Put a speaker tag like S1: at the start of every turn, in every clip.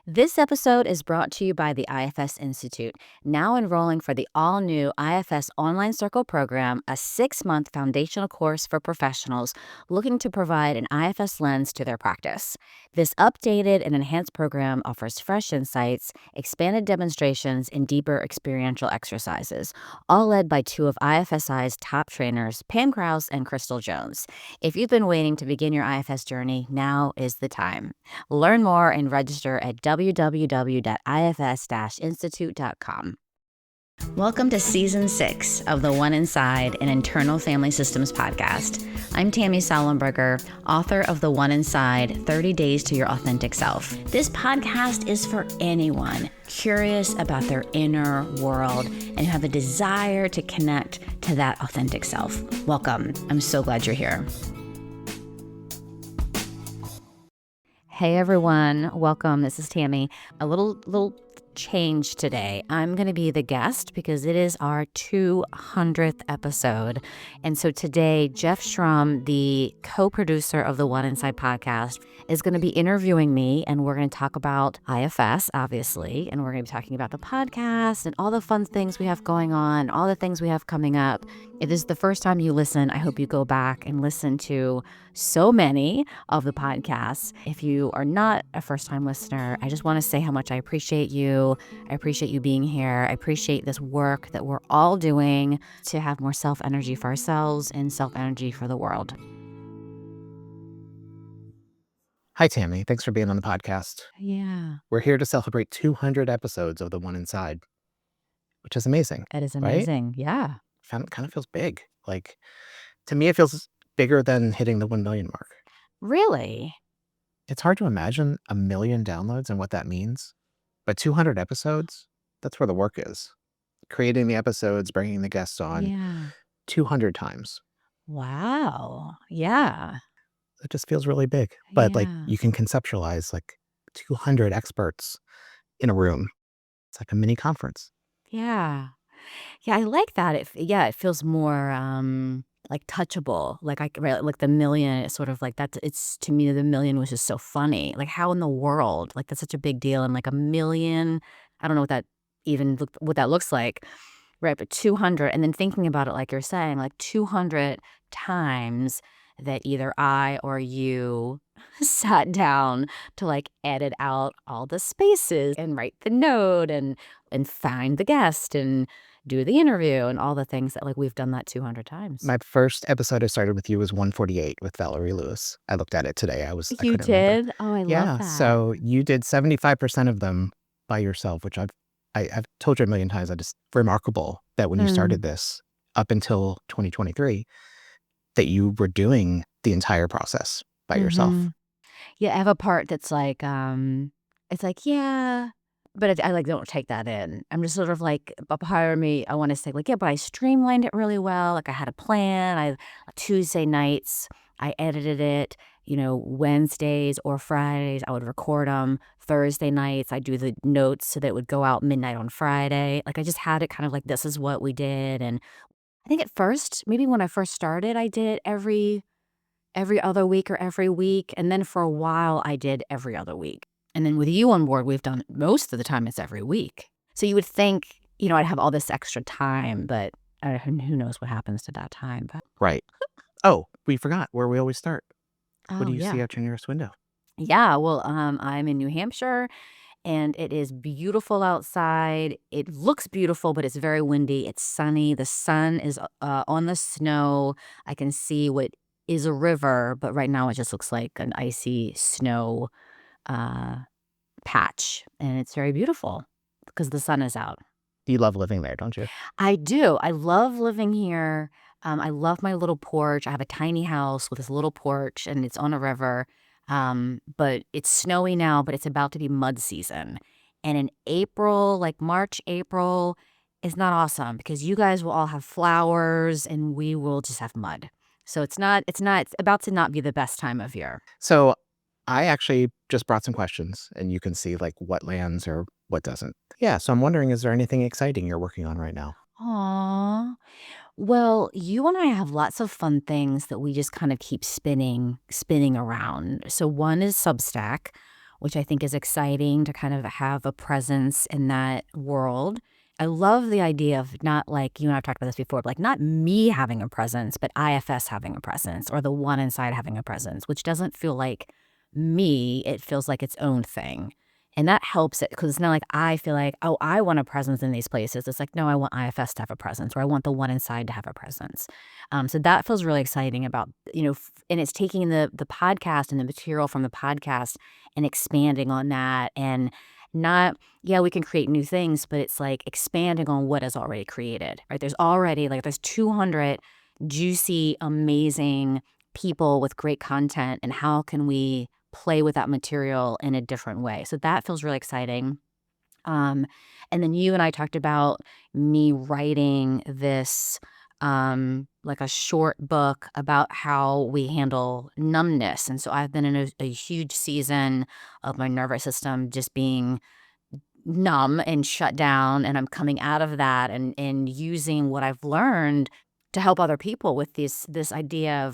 S1: This episode is brought to you by the IFS Institute, now enrolling for the all-new IFS Online Circle program, a 6-month foundational course for professionals looking to provide an IFS lens to their practice. This updated and enhanced program offers fresh insights, expanded demonstrations, and deeper experiential exercises, all led by two of IFSI's top trainers, Pam Krause and Crystal Jones. If you've been waiting to begin your IFS journey, now is the time. Learn more and register at www.ifs-institute.com. Welcome to Season 6 of the One Inside an Internal Family Systems podcast. I'm Tammy Sallenberger, author of the One Inside 30 Days to Your Authentic Self. This podcast is for anyone curious about their inner world and who have a desire to connect to that authentic self. Welcome. I'm so glad you're here. Hey everyone, welcome. This is Tammy. A little change today. I'm going to be the guest because it is our 200th episode. And so today, Jeff Schrum, the co-producer of the One Inside podcast, is going to be interviewing me, and we're going to talk about IFS, obviously, and we're going to be talking about the podcast and all the fun things we have going on, all the things we have coming up. If this is the first time you listen, I hope you go back and listen to so many of the podcasts. If you are not a first-time listener, I just want to say how much I appreciate you. I appreciate you being here. I appreciate this work that we're all doing to have more self-energy for ourselves and self-energy for the world.
S2: Hi, Tammy. Thanks for being on the podcast.
S1: Yeah.
S2: We're here to celebrate 200 episodes of The One Inside, which is amazing.
S1: It is amazing. Right? Yeah.
S2: Kind of feels big. Like, to me, it feels bigger than hitting the 1 million mark.
S1: Really?
S2: It's hard to imagine 1 million downloads and what that means. But 200 episodes, that's where the work is. Creating the episodes, bringing the guests on 200 times.
S1: Wow. Yeah.
S2: It just feels really big. But like you can conceptualize like 200 experts in a room. It's like a mini conference.
S1: Yeah. Yeah, I like that. It feels more like touchable. Like the million is sort of like that's it's to me the million was just so funny. Like how in the world? Like that's such a big deal, and like 1 million, I don't know what that looks like. Right, but 200, and then thinking about it like you're saying, like 200 times that either I or you sat down to like edit out all the spaces and write the note and find the guest and do the interview and all the things that like we've done that 200 times.
S2: My first episode I started with you was 148 with Valerie Lewis. I looked at it today. I
S1: You
S2: couldn't
S1: did?
S2: remember.
S1: Oh, I love that.
S2: So you did 75% of them by yourself, which I've told you 1 million times. It's remarkable that when you started this up until 2023, that you were doing the entire process by yourself.
S1: Yeah, I have a part that's like, it's like, yeah, but I like don't take that in. I'm just sort of like, a part of me, I want to say like, yeah, but I streamlined it really well. Like I had a plan. Tuesday nights, I edited it. Wednesdays or Fridays, I would record them. Thursday nights, I do the notes so that it would go out midnight on Friday. Like I just had it kind of like, this is what we did. And I think at first, maybe when I first started, I did every other week or every week. And then for a while, I did every other week. And then with you on board, we've done most of the time it's every week. So you would think, I'd have all this extra time, but who knows what happens to that time. But.
S2: Right. Oh, we forgot where we always start. What do you see out your nearest window?
S1: Yeah, well, I'm in New Hampshire, and it is beautiful outside. It looks beautiful, but it's very windy. It's sunny. The sun is on the snow. I can see what is a river, but right now it just looks like an icy snow patch, and it's very beautiful because the sun is out.
S2: You love living there, don't you?
S1: I do. I love living here. I love my little porch. I have a tiny house with this little porch, and it's on a river. But it's snowy now, but it's about to be mud season. And in April, like March, April, is not awesome because you guys will all have flowers and we will just have mud. So it's about to not be the best time of year.
S2: So I actually just brought some questions, and you can see like what lands or what doesn't. Yeah, so I'm wondering, is there anything exciting you're working on right now?
S1: Aww. Well, you and I have lots of fun things that we just kind of keep spinning around. So one is Substack, which I think is exciting to kind of have a presence in that world. I love the idea of not like, you and I've talked about this before, but like not me having a presence, but IFS having a presence, or the One Inside having a presence, which doesn't feel like me. It feels like its own thing. And that helps it, because it's not like I feel like, oh, I want a presence in these places. It's like, no, I want IFS to have a presence, or I want the One Inside to have a presence. So that feels really exciting about, and it's taking the podcast and the material from the podcast and expanding on that, and not, yeah, we can create new things, but it's like expanding on what is already created, right? There's 200 juicy, amazing people with great content, and how can we play with that material in a different way? So that feels really exciting. And then you and I talked about me writing this, like a short book about how we handle numbness. And so I've been in a huge season of my nervous system just being numb and shut down, and I'm coming out of that and using what I've learned to help other people with this idea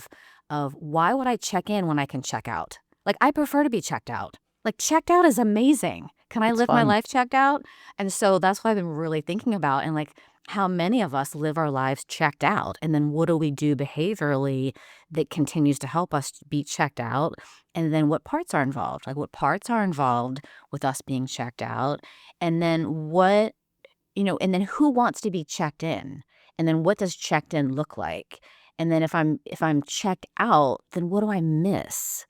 S1: of why would I check in when I can check out? Like, I prefer to be checked out. Like, checked out is amazing. Can I
S2: It's
S1: live my
S2: fun.
S1: life checked out? And so that's what I've been really thinking about, and like how many of us live our lives checked out, and then what do we do behaviorally that continues to help us be checked out? And then what parts are involved? Like, what parts are involved with us being checked out? And then and then who wants to be checked in? And then what does checked in look like? And then if I'm checked out, then what do I miss?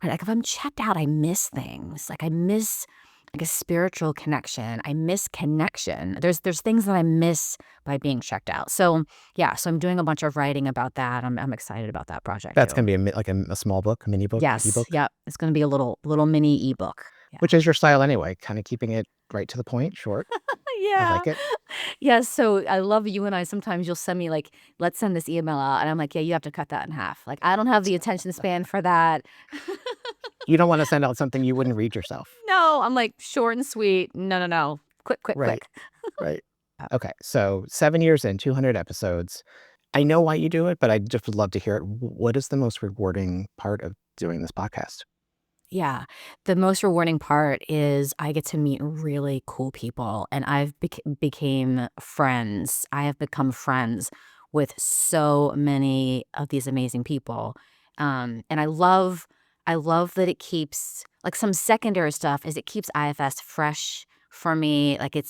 S1: Right? Like, if I'm checked out, I miss things. Like, I miss like a spiritual connection. I miss connection. There's things that I miss by being checked out. So yeah, so I'm doing a bunch of writing about that. I'm excited about that project
S2: That's
S1: too.
S2: going to be a small book, a mini book,
S1: Yes,
S2: ebook,
S1: yep. It's going to be a little mini ebook. Yeah.
S2: which is your style anyway, kind of keeping it right to the point, short. I
S1: Yeah.
S2: like it.
S1: Yes, so I love you and I sometimes you'll send me like, "Let's send this email out," and I'm like, "Yeah, you have to cut that in half." Like, I don't have the attention span for that.
S2: You don't want to send out something you wouldn't read yourself.
S1: No, I'm like, short and sweet. No, no, no. Quick, quick,
S2: Right.
S1: quick.
S2: Right. Okay. So 7 years in, 200 episodes. I know why you do it, but I just would love to hear it. What is the most rewarding part of doing this podcast?
S1: Yeah. The most rewarding part is I get to meet really cool people, and became friends. I have become friends with so many of these amazing people. And I love that it keeps, like, some secondary stuff is it keeps IFS fresh for me. Like,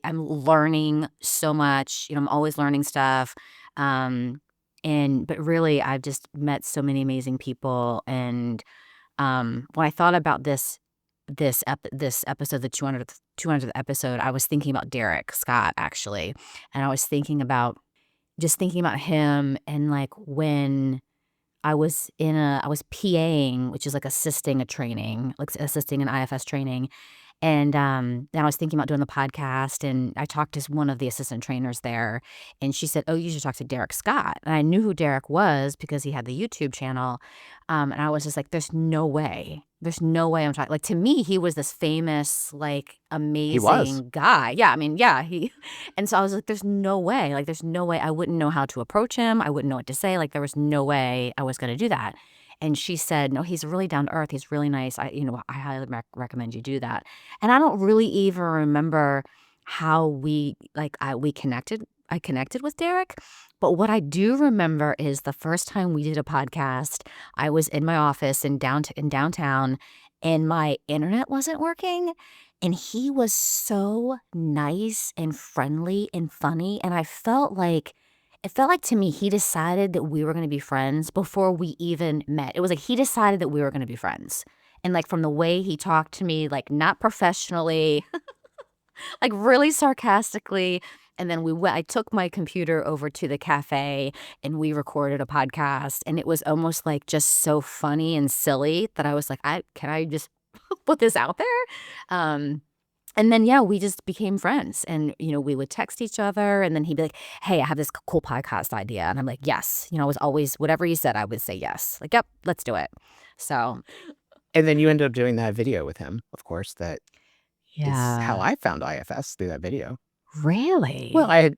S1: I'm learning so much, I'm always learning stuff. But really I've just met so many amazing people, and when I thought about this episode, the 200th episode, I was thinking about Derek Scott, actually, and I was thinking about him, and like when I was PAing, which is like assisting a training, like assisting an IFS training. And then I was thinking about doing the podcast, and I talked to one of the assistant trainers there, and she said, "Oh, you should talk to Derek Scott." And I knew who Derek was because he had the YouTube channel. And I was just like, "There's no way. There's no way I'm talking." Like, to me, he was this famous, like,
S2: He was.
S1: amazing guy. Yeah, I mean, yeah, he. And so I was like, "There's no way. Like, there's no way I wouldn't know how to approach him. I wouldn't know what to say. Like, there was no way I was going to do that." And she said, "No, he's really down to earth. He's really nice. I highly recommend you do that." And I don't really even remember how we connected. I connected with Derek, but what I do remember is the first time we did a podcast, I was in my office in downtown, and my internet wasn't working, and he was so nice and friendly and funny, and it felt like to me he decided that we were going to be friends before we even met. It was like he decided that we were going to be friends. And like from the way he talked to me, like not professionally, like really sarcastically. And then I took my computer over to the cafe and we recorded a podcast. And it was almost like just so funny and silly that I was like, can I just put this out there? And then, yeah, we just became friends, and, we would text each other, and then he'd be like, "Hey, I have this cool podcast idea." And I'm like, "Yes." I was always, whatever he said, I would say yes. Like, "Yep, let's do it." So,
S2: And then you ended up doing that video with him, of course. That is how
S1: yeah.
S2: I found IFS, through that video. Well,
S1: Really?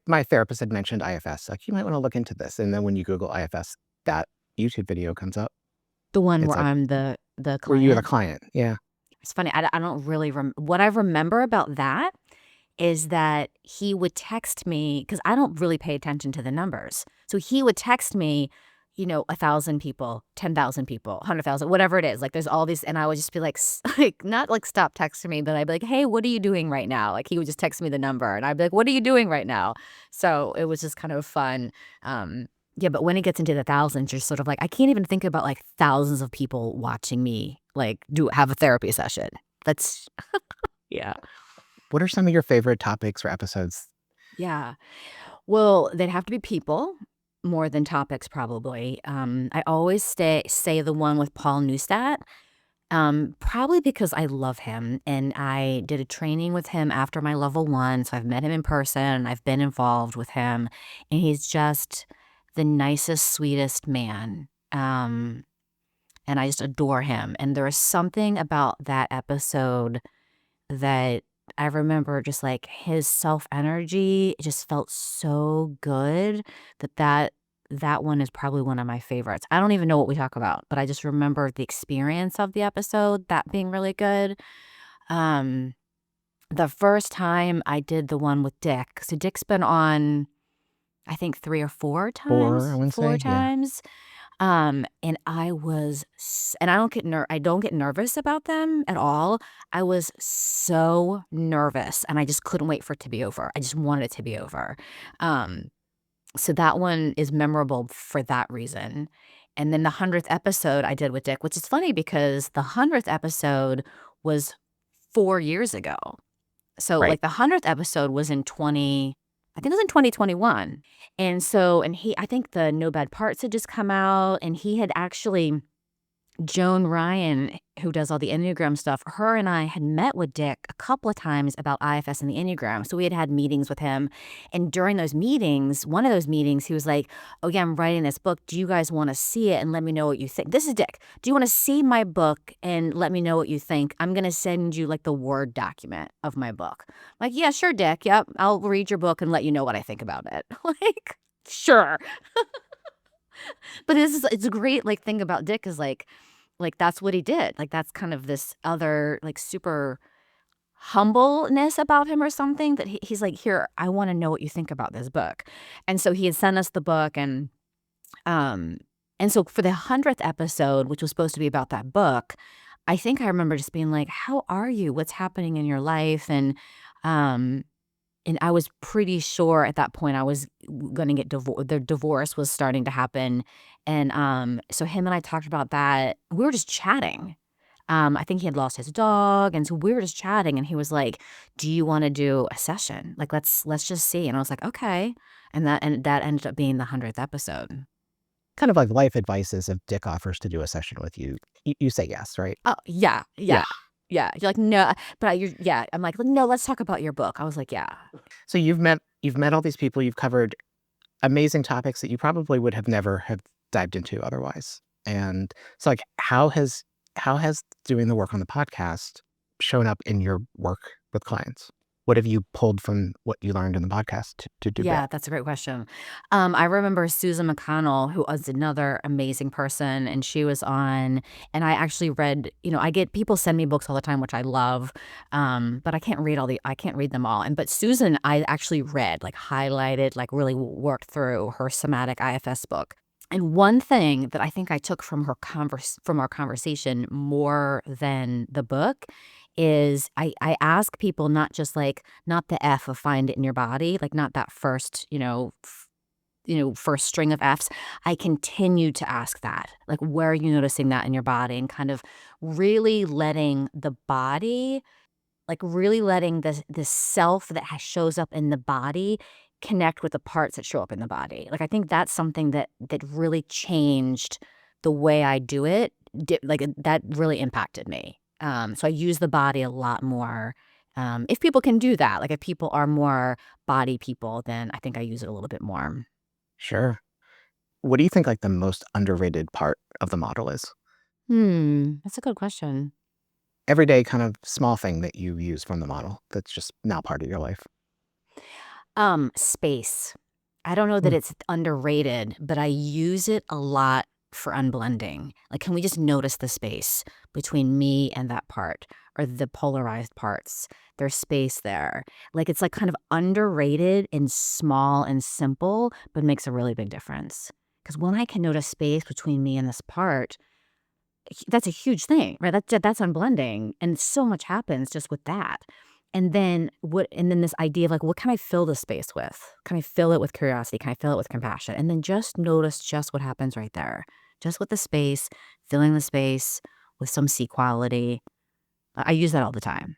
S2: my therapist had mentioned IFS, like, "You might wanna look into this," and then when you Google IFS, that YouTube video comes up.
S1: The one
S2: It's
S1: where
S2: like,
S1: I'm the
S2: were you the
S1: client?
S2: client? Yeah.
S1: It's funny. I don't really what I remember about that is that he would text me because I don't really pay attention to the numbers. So he would text me, 1,000 people, 10,000 people, 100,000, whatever it is. Like there's all these, and I would just be like, like not like stop texting me, but I'd be like, hey, what are you doing right now? Like he would just text me the number, and I'd be like, what are you doing right now? So it was just kind of fun. Yeah, but when it gets into the thousands, you're sort of like, I can't even think about like thousands of people watching me like have a therapy session. That's yeah.
S2: What are some of your favorite topics or episodes?
S1: Yeah. Well, they'd have to be people more than topics, probably. I always say the one with Paul Neustadt, probably because I love him and I did a training with him after my level 1, so I've met him in person. I've been involved with him, and he's just the nicest, sweetest man. And I just adore him. And there is something about that episode that I remember, just like his self energy just felt so good that one is probably one of my favorites. I don't even know what we talk about, but I just remember the experience of the episode, that being really good. Um, the first time I did the one with Dick, so Dick's been on, I think 3 or 4
S2: 4, I
S1: times,
S2: wouldn't
S1: 4
S2: say. Yeah.
S1: times. And I don't get nervous about them at all. I was so nervous, and I just couldn't wait for it to be over. I just wanted it to be over. Um, so that one is memorable for that reason. And then the 100th episode I did with Dick, which is funny because the 100th episode was 4 years ago. So,
S2: Right.
S1: like, the 100th episode was in 20 I think it was in 2021. And so I think the No Bad Parts had just come out, and he had actually Joan Ryan, who does all the Enneagram stuff, her and I had met with Dick a couple of times about IFS and the Enneagram. So we had meetings with him. And during those meetings, one of those meetings, he was like, oh, yeah, I'm writing this book. Do you guys want to see it and let me know what you think? This is Dick. Do you want to see my book and let me know what you think? I'm going to send you like the Word document of my book. I'm like, yeah, sure, Dick. Yep. I'll read your book and let you know what I think about it. Like, sure. But it's a great like thing about Dick is like that's what he did. Like that's kind of this other like super humbleness about him or something that he's like, here, I want to know what you think about this book. And so he had sent us the book, um and so for the 100th episode, which was supposed to be about that book, I think I remember just being like, how are you? What's happening in your life? Um and I was pretty sure at that point I was gonna get divorced. The divorce was starting to happen, and, so him and I talked about that. We were just chatting. I think he had lost his dog, and so we were just chatting, and he was like, "Do you wanna do a session? Like, let's just see." And I was like, "Okay." And that ended up being the 100th episode.
S2: Kind of like life advice is if Dick offers to do a session with you, you say yes, right?
S1: Oh, yeah,
S2: Yeah.
S1: yeah, yeah. You're like, "No," but you're yeah. I'm like, "No, let's talk about your book." I was like, "Yeah."
S2: So you've met all these people, you've covered amazing topics that you probably would have never have dived into otherwise. And so like how has doing the work on the podcast shown up in your work with clients? What have you pulled from what you learned in the podcast to do
S1: Yeah,
S2: better?
S1: that's a great question. I remember Susan McConnell, who was another amazing person, and she was on, and I actually read, I get people send me books all the time, which I love, but I can't read them all. But Susan, I actually read, like highlighted, like really worked through her somatic IFS book. And one thing that I think I took from from our conversation more than the book is I ask people not just like not the F of find it in your body, like not that first, first string of Fs. I continue to ask that. Like, where are you noticing that in your body? And kind of really letting the body, like really letting the self that shows up in the body connect with the parts that show up in the body. Like I think that's something that really changed the way I do it. That really impacted me. So I use the body a lot more. If people can do that, like if people are more body people, then I think I use it a little bit more.
S2: Sure. What do you think like the most underrated part of the model is?
S1: That's a good question.
S2: Everyday kind of small thing that you use from the model that's just now part of your life.
S1: Space. I don't know that
S2: Mm,
S1: it's underrated, but I use it a lot for unblending? Like, can we just notice the space between me and that part, or the polarized parts? There's space there. Like, it's like kind of underrated and small and simple, but makes a really big difference. Because when I can notice space between me and this part, that's a huge thing, right? That's unblending, and so much happens just with that. And then this idea of like, what can I fill the space with? Can I fill it with curiosity? Can I fill it with compassion? And then just notice just what happens right there, just with the space, filling the space with some sea quality. I use that all the time.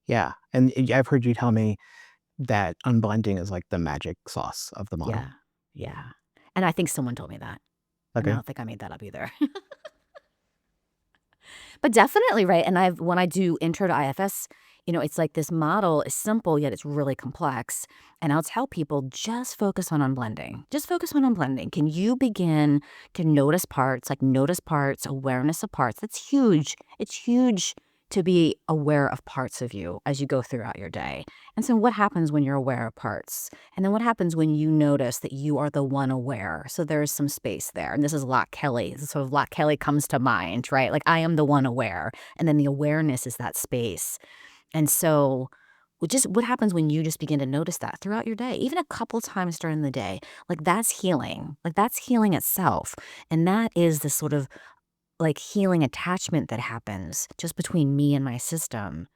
S2: Yeah. And I've heard you tell me that unblending is like the magic sauce of the model.
S1: Yeah, yeah. And I think someone told me that, and I
S2: Okay.
S1: don't think I made that up either. But definitely, right, and when I do intro to IFS, it's like this model is simple, yet it's really complex, and I'll tell people, "Just focus on unblending. Just focus on unblending. Can you begin to notice parts, like, notice parts, awareness of parts?" That's huge. It's huge to be aware of parts of you as you go throughout your day. And so what happens when you're aware of parts? And then what happens when you notice that you are the one aware? So there's some space there. And this is Lot Kelly. This is sort of Lot Kelly comes to mind, right? Like, I am the one aware. And then the awareness is that space. And so what happens when you just begin to notice that throughout your day, even a couple times during the day? Like, that's healing. Like, that's healing itself. And that is the sort of like healing attachment that happens just between me and my system,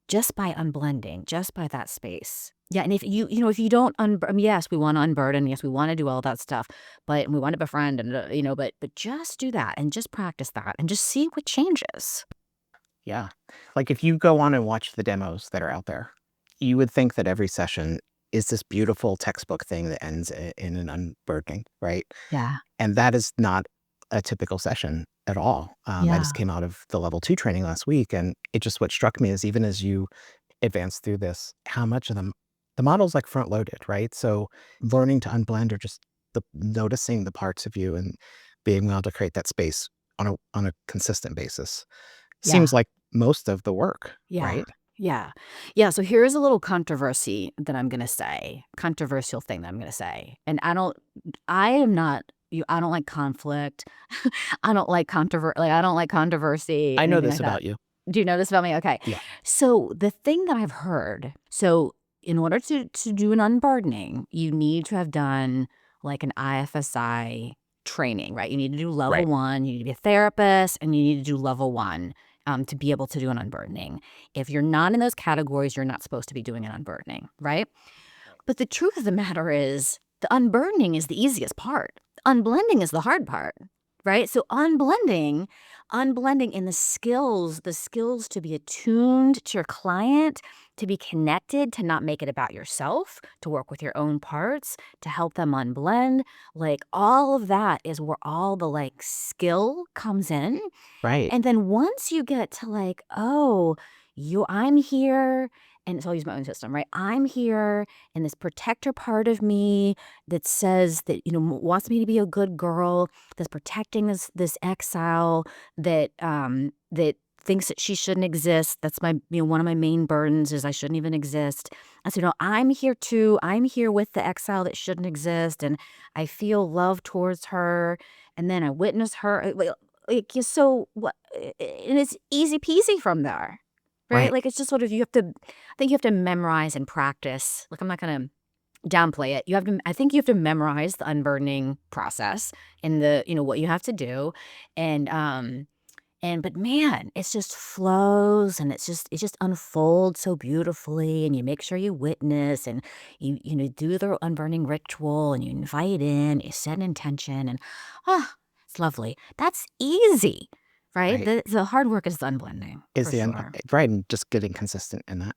S1: just by unblending, just by that space. Yeah, and if if you don't yes, we want to unburden, yes, we want to do all that stuff, but we want to befriend, and but just do that and just practice that and just see what changes.
S2: Yeah. Like if you go on and watch the demos that are out there, you would think that every session is this beautiful textbook thing that ends in an unburdening, right?
S1: Yeah,
S2: And that is not a typical session at all. I
S1: yeah,
S2: just came out of the level 2 training last week, and it just what struck me is even as you advance through this, how much of the model's like front loaded, right? So learning to unblend or just noticing the parts of you and being able to create that space on a consistent basis seems
S1: yeah.
S2: like most of the work,
S1: Yeah.
S2: right?
S1: Yeah. Yeah, so here's a little controversy that I'm gonna say, controversial thing that I'm gonna say, and I am not I don't like conflict. I don't like controversy,
S2: I know
S1: anything
S2: this
S1: like that.
S2: about you.
S1: Do you know this about me? Okay.
S2: Yeah.
S1: So, the thing that I've heard, so in order to do an unburdening, you need to have done, like, an IFSI training, right? You need to do level
S2: Right.
S1: 1, you need to be a therapist, and you need to do level 1, to be able to do an unburdening. If you're not in those categories, you're not supposed to be doing an unburdening, right? But the truth of the matter is, the unburdening is the easiest part. Unblending is the hard part, right? So unblending in the skills to be attuned to your client, to be connected, to not make it about yourself, to work with your own parts, to help them unblend, like all of that is where all the like skill comes in.
S2: Right.
S1: And then once you get to like, oh, I'm here, and so I'll use my own system, right? I'm here, and this protector part of me that says that, wants me to be a good girl, that's protecting this exile that thinks that she shouldn't exist. That's my, one of my main burdens is I shouldn't even exist. I said, no, I'm here too. I'm here with the exile that shouldn't exist, and I feel love towards her, and then I witness her. So what and it's easy peasy from there, right?
S2: Right.
S1: Like, it's just sort of I think you have to memorize and practice. Like, I'm not gonna downplay it. I think you have to memorize the unburdening process and what you have to do, and, but man, it's just flows, and it just unfolds so beautifully, and you make sure you witness, and do the unburning ritual, and you invite in, you set an intention, and, oh, it's lovely. That's easy, right?
S2: Right.
S1: The hard work is the unblending,
S2: Is
S1: for
S2: the
S1: sure.
S2: right, and just getting consistent in that.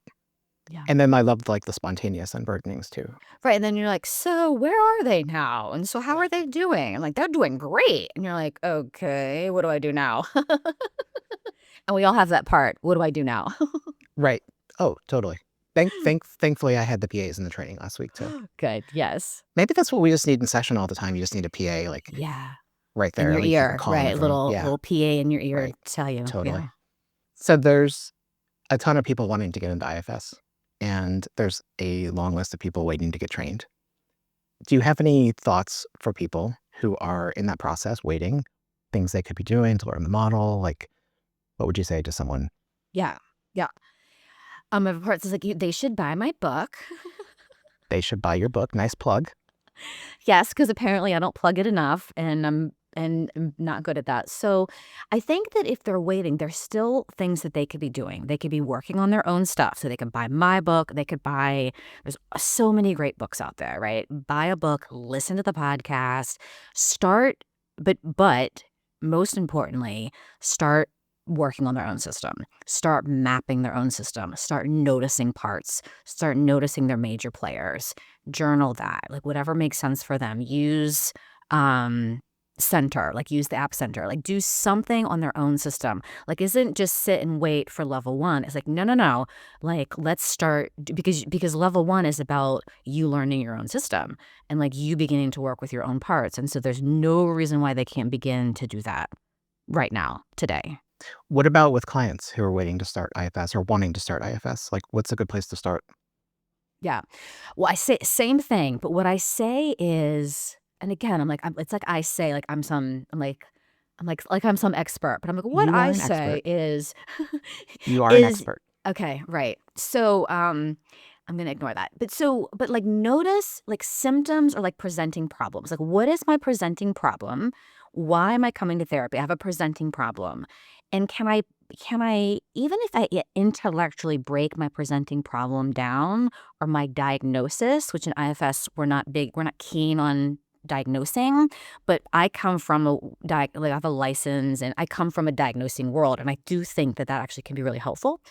S1: Yeah.
S2: And then I love, like, the spontaneous unburdenings too.
S1: Right, and then you're like, "So, where are they now? And so how are they doing?" I'm like, "They're doing great." And you're like, "Okay, what do I do now?" And we all have that part. What do I do now?
S2: Right. Oh, totally. Thankfully, I had the PAs in the training last week too.
S1: Good, yes.
S2: Maybe that's what we just need in session all the time. You just need a PA, like,
S1: Yeah.
S2: right
S1: In
S2: there,
S1: your
S2: like, you can
S1: ear,
S2: call in
S1: right?
S2: the room. Yeah,
S1: Little PA in your ear
S2: right.
S1: to tell you.
S2: Totally.
S1: Yeah.
S2: So there's a ton of people wanting to get into IFS, and there's a long list of people waiting to get trained. Do you have any thoughts for people who are in that process waiting? things they could be doing to learn the model? Like, what would you say to someone?
S1: Yeah. Yeah. My parts is like, they should buy my book.
S2: They should buy your book. Nice plug.
S1: Yes, because apparently I don't plug it enough, and I'm not good at that. So I think that if they're waiting, there's still things that they could be doing. They could be working on their own stuff. So they can buy my book. They could buy, there's so many great books out there, right? Buy a book, listen to the podcast, start, but most importantly, start working on their own system. Start mapping their own system. Start noticing parts. Start noticing their major players. Journal that, like whatever makes sense for them. Use Center, like use the app Center, like do something on their own system. Like isn't just sit and wait for level 1. It's like no, like let's start, because level 1 is about you learning your own system and like you beginning to work with your own parts. And so there's no reason why they can't begin to do that right now, today.
S2: What about with clients who are waiting to start IFS or wanting to start IFS? Like, what's a good place to start?
S1: Yeah. Well, I say same thing, but what I say is, and again, it's like I say, like like I'm some expert, but I'm like, what
S2: You are
S1: I
S2: an
S1: say
S2: expert.
S1: is,
S2: You are an
S1: is,
S2: expert.
S1: okay, right. So, I'm gonna ignore that. But like notice like symptoms or like presenting problems. Like, what is my presenting problem? Why am I coming to therapy? I have a presenting problem. And can I, even if intellectually break my presenting problem down or my diagnosis, which in IFS we're not keen on diagnosing, but I come from like I have a license and I come from a diagnosing world, and I do think that actually can be really helpful.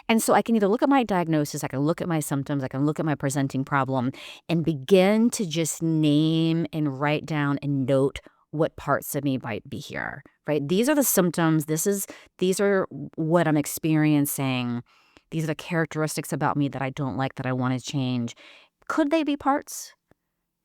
S1: And so I can either look at my diagnosis, I can look at my symptoms, I can look at my presenting problem and begin to just name and write down and note what parts of me might be here, right? These are the symptoms. These are what I'm experiencing. These are the characteristics about me that I don't like, that I want to change. Could they be parts?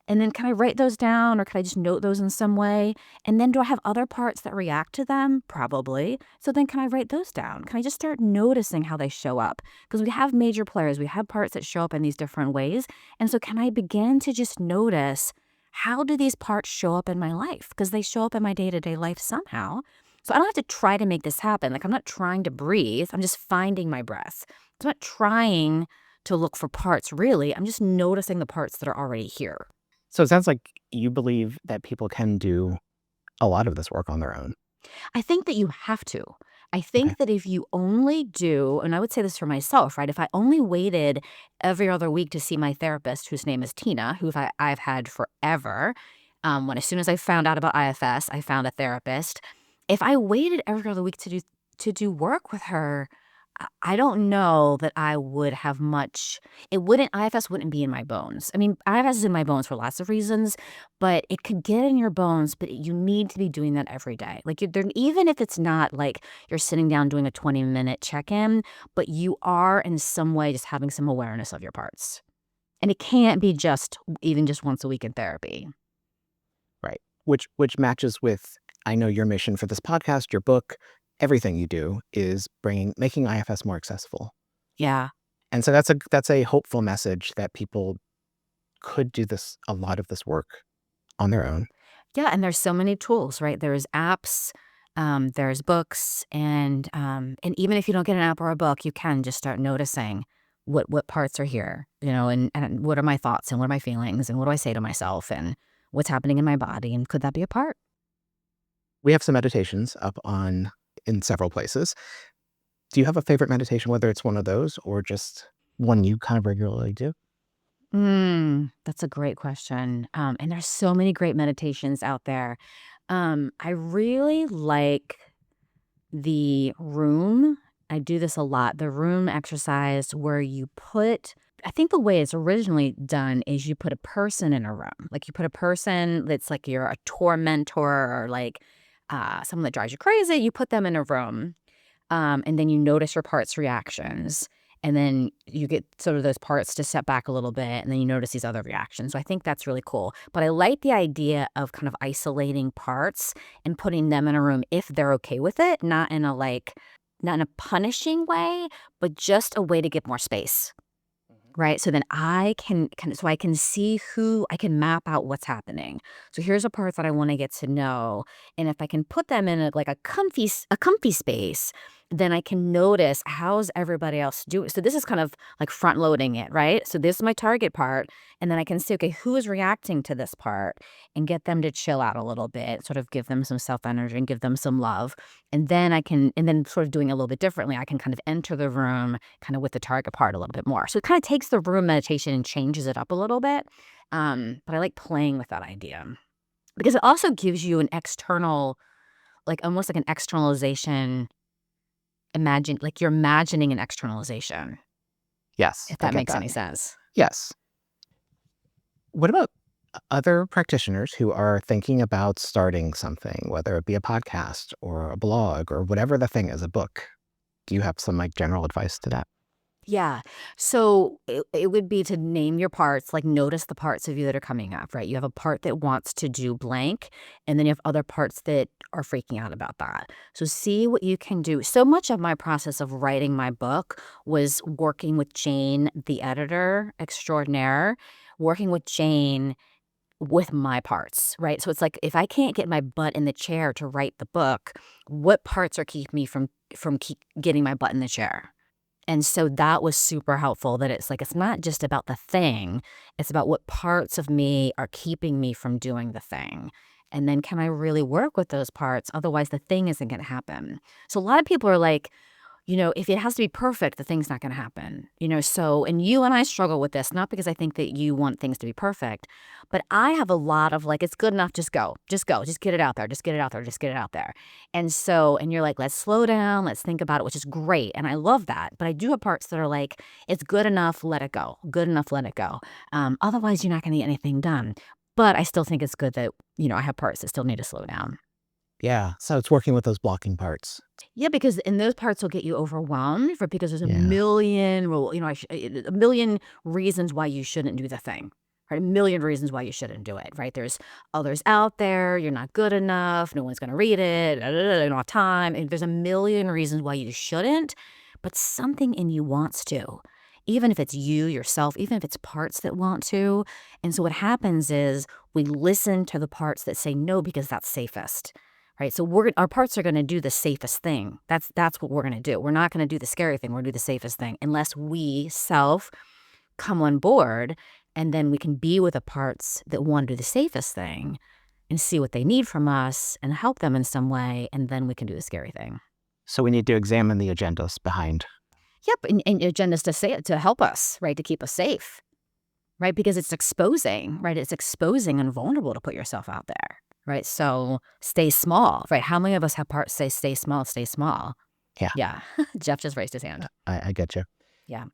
S1: And then can I write those down, or can I just note those in some way? And then do I have other parts that react to them? Probably. So then can I write those down? Can I just start noticing how they show up? Because we have major players, we have parts that show up in these different ways. And so can I begin to just notice, how do these parts show up in my life? Because they show up in my day-to-day life somehow. So I don't have to try to make this happen. Like I'm not trying to breathe. I'm just finding my breath. I'm not trying to look for parts, really. I'm just noticing the parts that are already here.
S2: So it sounds like you believe that people can do a lot of this work on their own.
S1: I think that you have to. I
S2: Okay.
S1: think that if you only do, and I would say this for myself, right? If I only waited every other week to see my therapist, whose name is Tina, I've had forever, as soon as I found out about IFS, I found a therapist. If I waited every other week to do work with her, I don't know that I would have much. IFS wouldn't be in my bones. I mean, IFS is in my bones for lots of reasons, but it could get in your bones, but you need to be doing that every day. Like, even if it's not like you're sitting down doing a 20-minute check-in, but you are in some way just having some awareness of your parts. And it can't be even just once a week in therapy.
S2: Right. Which matches with, I know your mission for this podcast, your book, everything you do is making IFS more accessible.
S1: Yeah.
S2: And so that's a hopeful message that people could do a lot of this work on their own.
S1: Yeah, and there's so many tools, right? There's apps, there's books, and even if you don't get an app or a book, you can just start noticing what parts are here, and what are my thoughts and what are my feelings and what do I say to myself and what's happening in my body, and could that be a part?
S2: We have some meditations up in several places. Do you have a favorite meditation, whether it's one of those or just one you kind of regularly do?
S1: That's a great question. And there's so many great meditations out there. I really like the room. I do this a lot. The room exercise where I think the way it's originally done is you put a person in a room. Like you put a person that's like you're a tormentor or like someone that drives you crazy. You put them in a room, and then you notice your parts' reactions. And then you get sort of those parts to step back a little bit, and then you notice these other reactions. So I think that's really cool. But I like the idea of kind of isolating parts and putting them in a room if they're okay with it, not in a punishing way, but just a way to get more space. right? So then I can see I can map out what's happening. So here's a part that I want to get to know. And if I can put them in a comfy space, then I can notice how's everybody else doing. So this is kind of like front loading it, right? So this is my target part. And then I can see, okay, who is reacting to this part and get them to chill out a little bit, sort of give them some self energy and give them some love. And then sort of doing it a little bit differently, I can kind of enter the room kind of with the target part a little bit more. So it kind of takes the room meditation and changes it up a little bit. But I like playing with that idea because it also gives you an external, like almost like an externalization. Like you're imagining an externalization,
S2: Yes,
S1: if
S2: I
S1: that
S2: get
S1: makes
S2: that.
S1: any sense.
S2: Yes. What about other practitioners who are thinking about starting something, whether it be a podcast or a blog or whatever the thing is, a book? Do you have some like general advice to that?
S1: Yeah. So it would be to name your parts, like notice the parts of you that are coming up, right? You have a part that wants to do blank, and then you have other parts that are freaking out about that. So see what you can do. So much of my process of writing my book was working with Jane, the editor extraordinaire, working with Jane with my parts, right? So it's like if I can't get my butt in the chair to write the book, what parts are keeping me from keep getting my butt in the chair? And so that was super helpful that it's like, it's not just about the thing, it's about what parts of me are keeping me from doing the thing. And then can I really work with those parts? Otherwise, the thing isn't going to happen. So a lot of people are like, if it has to be perfect, the thing's not going to happen. So, and you and I struggle with this, not because I think that you want things to be perfect, but I have a lot of like, it's good enough, just go, just get it out there, just get it out there, just get it out there. And you're like, let's slow down, let's think about it, which is great. And I love that. But I do have parts that are like, it's good enough, let it go, good enough, let it go. Otherwise, you're not going to get anything done. But I still think it's good that, I have parts that still need to slow down.
S2: Yeah. So it's working with those blocking parts.
S1: Yeah, because in those parts will get you overwhelmed because there's a
S2: Yeah.
S1: million a million reasons why you shouldn't do the thing, right? A million reasons why you shouldn't do it, right? There's others out there. You're not good enough. No one's going to read it. I don't have time. And there's a million reasons why you shouldn't, but something in you wants to, even if it's you yourself, even if it's parts that want to. And so what happens is we listen to the parts that say no because that's safest. Right. So our parts are going to do the safest thing. That's what we're going to do. We're not going to do the scary thing. We're going to do the safest thing unless we come on board, and then we can be with the parts that want to do the safest thing and see what they need from us and help them in some way. And then we can do the scary thing.
S2: So we need to examine the agendas behind.
S1: Yep. And agendas to help us, right. To keep us safe, right. Because it's exposing, right. It's exposing and vulnerable to put yourself out there. Right. So stay small. Right. How many of us have parts say stay small, stay small?
S2: Yeah.
S1: Yeah. Jeff just raised his hand.
S2: I get you.
S1: Yeah.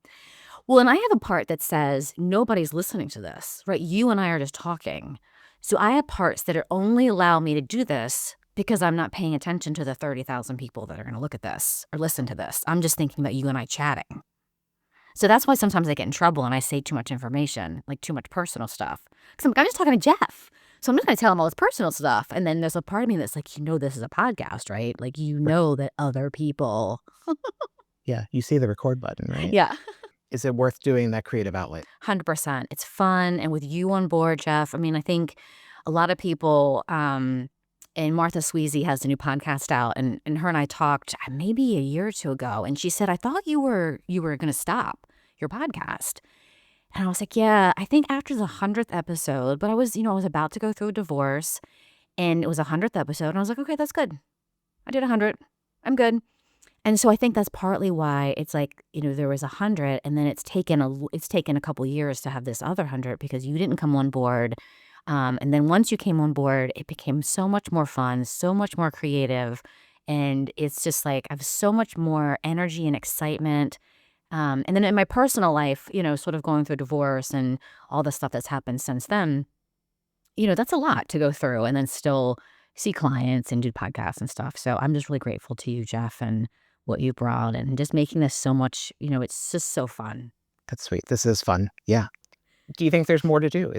S1: Well, and I have a part that says nobody's listening to this. Right. You and I are just talking. So I have parts that only allow me to do this because I'm not paying attention to the 30,000 people that are going to look at this or listen to this. I'm just thinking about you and I chatting. So that's why sometimes I get in trouble and I say too much information, like too much personal stuff. Because I'm just talking to Jeff. So I'm just going to tell him all this personal stuff. And then there's a part of me that's like, this is a podcast, right? Like, that other people.
S2: Yeah. You see the record button, right?
S1: Yeah.
S2: Is it worth doing that creative outlet?
S1: 100%. It's fun. And with you on board, Jeff, I mean, I think a lot of people, and Martha Sweezy has a new podcast out, and her and I talked maybe a year or two ago. And she said, I thought you were going to stop your podcast. And I was like, yeah, I think after the 100th episode, but I was about to go through a divorce, and it was a 100th episode, and I was like, okay, that's good. I did 100. I'm good. And so I think that's partly why it's like, there was 100, and then it's taken a couple years to have this other 100 because you didn't come on board. And then once you came on board, it became so much more fun, so much more creative. And it's just like I have so much more energy and excitement. And then in my personal life, sort of going through divorce and all the stuff that's happened since then, that's a lot to go through and then still see clients and do podcasts and stuff. So I'm just really grateful to you, Jeff, and what you brought and just making this so much, it's just so fun.
S2: That's sweet. This is fun. Yeah. Do you think there's more to do?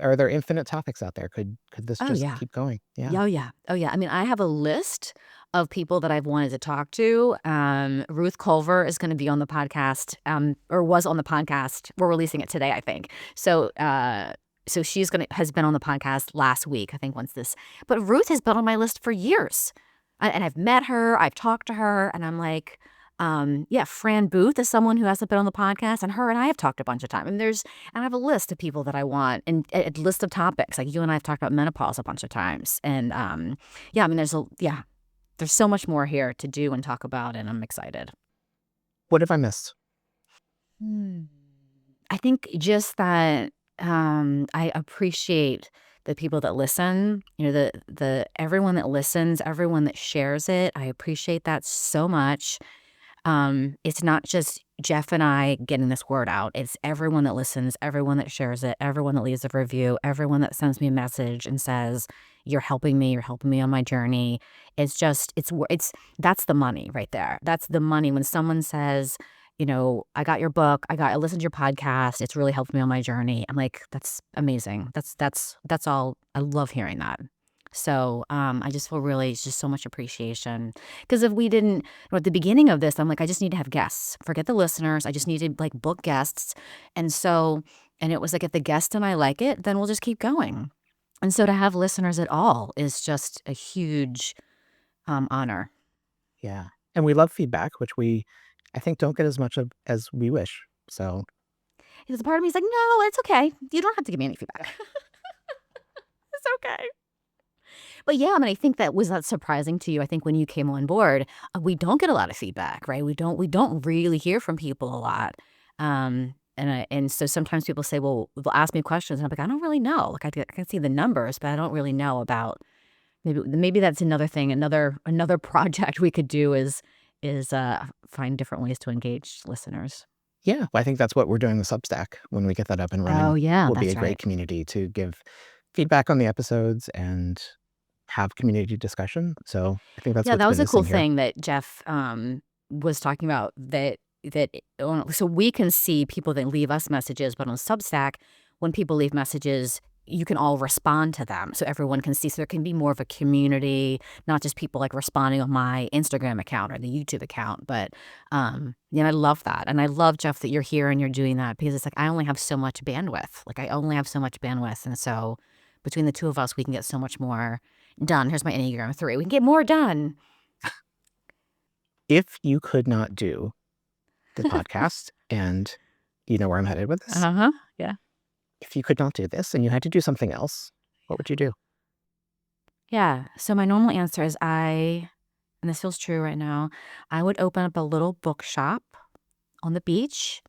S2: Are there infinite topics out there? Could this
S1: Oh,
S2: just
S1: yeah.
S2: keep going? Yeah.
S1: Oh, yeah. Oh, yeah. I mean, I have a list of people that I've wanted to talk to. Ruth Culver is going to be on the podcast, or was on the podcast. We're releasing it today, I think. So she's has been on the podcast last week, I think, once this. But Ruth has been on my list for years, and I've met her, I've talked to her, and I'm like, Fran Booth is someone who hasn't been on the podcast, and her and I have talked a bunch of times. And I have a list of people that I want, and a list of topics. Like you and I have talked about menopause a bunch of times, and there's so much more here to do and talk about, and I'm excited.
S2: What have I missed?
S1: I think just that I appreciate the people that listen. The everyone that listens, everyone that shares it. I appreciate that so much. It's not just Jeff and I getting this word out. It's everyone that listens, everyone that shares it, everyone that leaves a review, everyone that sends me a message and says, you're helping me on my journey. It's that's the money right there. That's the money when someone says, I got your book, I listened to your podcast, it's really helped me on my journey. I'm like, that's amazing. That's all. I love hearing that. So I just feel really just so much appreciation, because if we didn't, at the beginning of this, I'm like, I just need to have guests. Forget the listeners. I just need to like book guests. And it was like, if the guest and I like it, then we'll just keep going. And so to have listeners at all is just a huge honor.
S2: Yeah. And we love feedback, which I think don't get as much of as we wish. So
S1: there's a part of me is like, no, it's okay. You don't have to give me any feedback. It's okay. But yeah, I mean, I think was that surprising to you? I think when you came on board, we don't get a lot of feedback, right? We don't really hear from people a lot. And so sometimes people say, well, they'll ask me questions, and I'm like, I don't really know. Like I can see the numbers, but I don't really know about. Maybe that's another thing. Another project we could do is find different ways to engage listeners.
S2: Yeah, well, I think that's what we're doing with Substack when we get that up and running.
S1: Oh yeah,
S2: will be a great community to give feedback on the episodes and have community discussion. So I think that's
S1: that was a cool thing that Jeff was talking about. So we can see people that leave us messages, but on Substack, when people leave messages, you can all respond to them, so everyone can see. So there can be more of a community, not just people like responding on my Instagram account or the YouTube account. But I love that, and I love, Jeff, that you're here and you're doing that, because it's like I only have so much bandwidth. And so between the two of us, we can get so much more done. Here's my Enneagram 3. We can get more done.
S2: If you could not do the podcast, and you know where I'm headed with this.
S1: Yeah.
S2: If you could not do this and you had to do something else, what would you do?
S1: Yeah. So my normal answer is and this feels true right now, I would open up a little bookshop on the beach,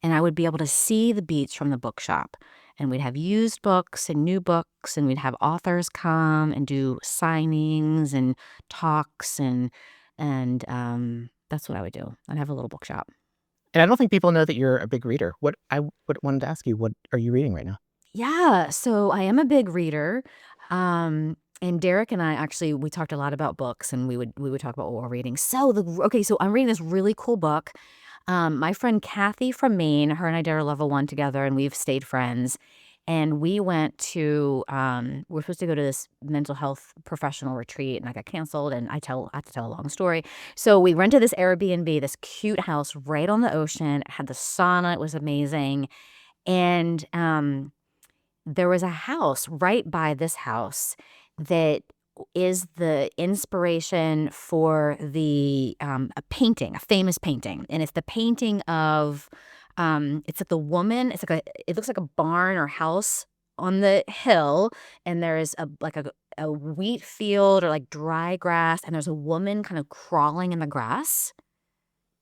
S1: and I would be able to see the beach from the bookshop. And we'd have used books and new books, and we'd have authors come and do signings and talks, and that's what I would do. I'd have a little bookshop.
S2: And I don't think people know that you're a big reader. What I wanted to ask you, what are you reading right now?
S1: Yeah, so I am a big reader. And Derek and I actually, we talked a lot about books, and we would talk about what we're reading. So I'm reading this really cool book. My friend Kathy from Maine, her and I did our level 1 together, and we've stayed friends. And we went to, we're supposed to go to this mental health professional retreat, and I got canceled, and I have to tell a long story. So we rented this Airbnb, this cute house right on the ocean. It had the sauna. It was amazing. And there was a house right by this house that is the inspiration for a painting, a famous painting. And it's the painting of, it's like the woman, it looks like a barn or house on the hill, and there's a wheat field or like dry grass, and there's a woman kind of crawling in the grass.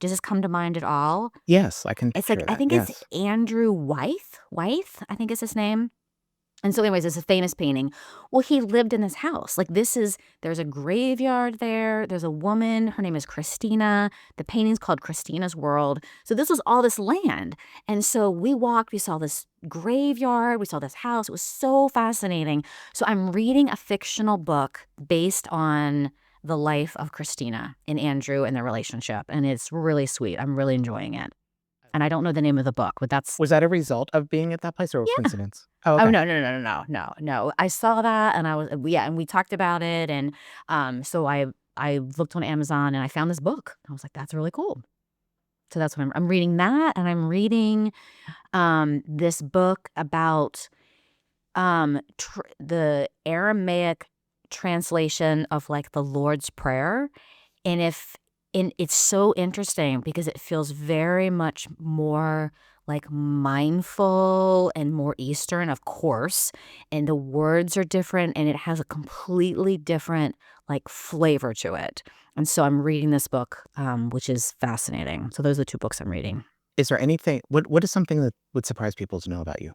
S1: Does this come to mind at all?
S2: Yes, I can
S1: It's
S2: picture
S1: like,
S2: that.
S1: I think
S2: yes.
S1: it's Andrew Wyeth, I think is his name. And so anyways, it's a famous painting. Well, he lived in this house. Like there's a graveyard there. There's a woman. Her name is Christina. The painting's called Christina's World. So this was all this land. And so we saw this graveyard. We saw this house. It was so fascinating. So I'm reading a fictional book based on the life of Christina and Andrew and their relationship. And it's really sweet. I'm really enjoying it. And I don't know the name of the book, but
S2: Was that a result of being at that place, or a coincidence? Oh, okay.
S1: Oh, no. I saw that, and and we talked about it, and so I I looked on Amazon and I found this book. I was like, that's really cool. So that's what I'm reading that. And I'm reading this book about the Aramaic translation of like the Lord's Prayer. And it's so interesting because it feels very much more like mindful and more Eastern, of course. And the words are different and it has a completely different like flavor to it. And so I'm reading this book, which is fascinating. So those are the 2 books I'm reading.
S2: Is there anything, what is something that would surprise people to know about you?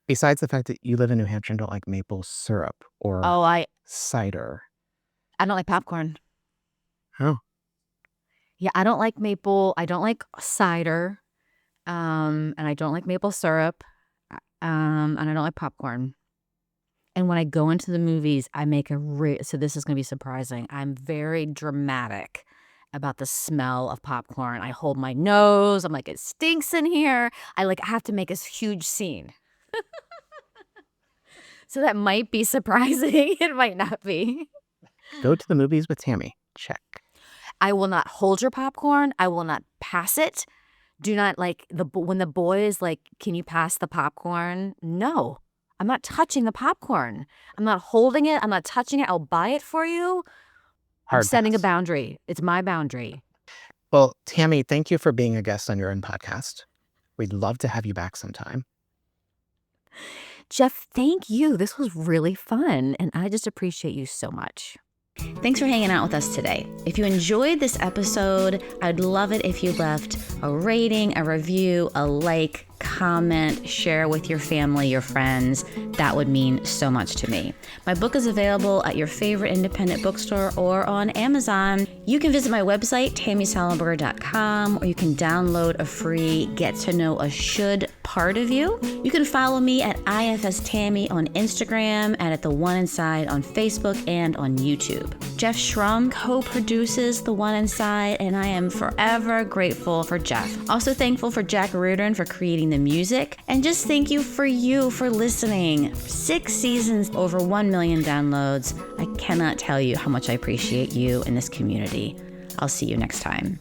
S2: Besides the fact that you live in New Hampshire and don't like maple syrup or cider.
S1: I don't like popcorn.
S2: Oh.
S1: Yeah, I don't like maple. I don't like cider. And I don't like maple syrup. And I don't like popcorn. And when I go into the movies, I make so this is going to be surprising. I'm very dramatic about the smell of popcorn. I hold my nose. I'm like, it stinks in here. I have to make this huge scene. So that might be surprising. It might not be.
S2: Go to the movies with Tammy. Check.
S1: I will not hold your popcorn. I will not pass it. Do not when the boys can you pass the popcorn? No, I'm not touching the popcorn. I'm not holding it. I'm not touching it. I'll buy it for you. I'm setting a boundary. It's my boundary.
S2: Well, Tammy, thank you for being a guest on your own podcast. We'd love to have you back sometime.
S1: Jeff, thank you. This was really fun, and I just appreciate you so much. Thanks for hanging out with us today. If you enjoyed this episode, I'd love it if you left a rating, a review, a like, comment, share with your family, your friends. That would mean so much to me. My book is available at your favorite independent bookstore or on Amazon. You can visit my website, tammysallenberger.com, or you can download a free Get to Know a Should part of you. You can follow me at IFS Tammy on Instagram and at The One Inside on Facebook and on YouTube. Jeff Schrum co-produces The One Inside, and I am forever grateful for Jeff. Also thankful for Jack Rudin for creating the music, and just thank you for listening. 6 seasons, over 1 million downloads. I cannot tell you how much I appreciate you and this community. I'll see you next time.